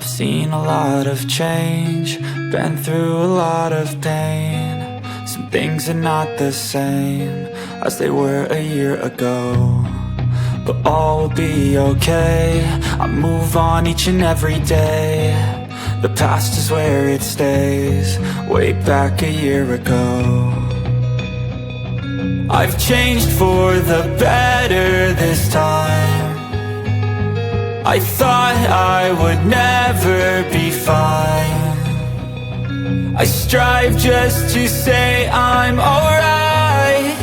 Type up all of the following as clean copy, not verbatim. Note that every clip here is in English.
I've seen a lot of change, been through a lot of pain. Some things are not the same as they were a year ago, but all will be okay. I move on each and every day. The past is where it stays, way back a year ago. I've changed for the better this time. I thought I would never be fine. I strive just to say I'm alright,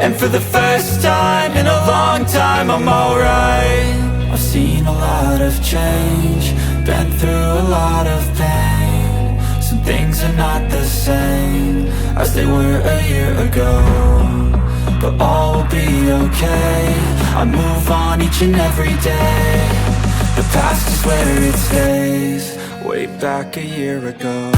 and for the first time in a long time I'm alright. I've seen a lot of change, been through a lot of pain. Some things are not the same as they were a year ago, but all will be okay. I move on each and every day. The past is where it stays, way back a year ago.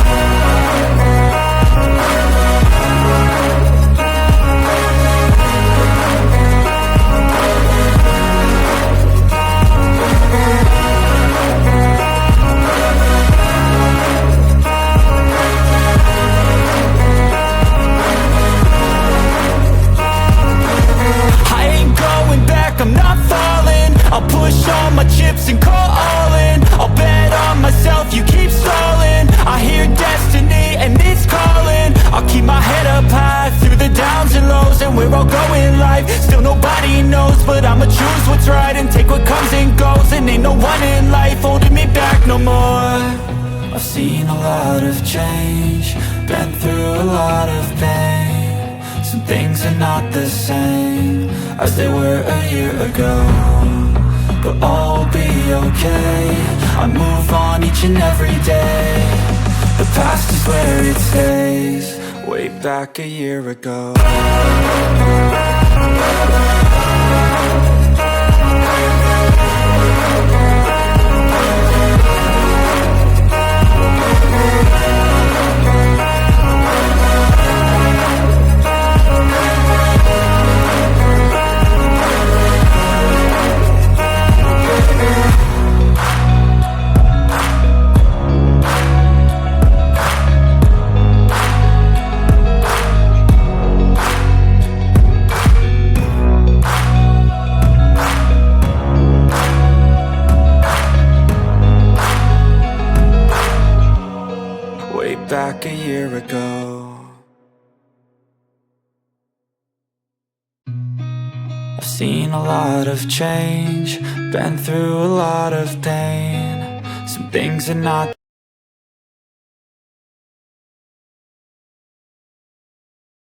I'm not falling, I'll push all my chips and call all in. I'll bet on myself, you keep stalling. I hear destiny and it's calling. I'll keep my head up high through the downs and lows, and we're all going life. Still nobody knows, but I'ma choose what's right and take what comes and goes. And ain't no one in life holding me back no more. I've seen a lot of change, been through a lot of pain. Some things are not the same as they were a year ago, but all will be okay. I move on each and every day. The past is where it stays, way back a year ago. Back a year ago. I've seen a lot of change, been through a lot of pain. Some things are not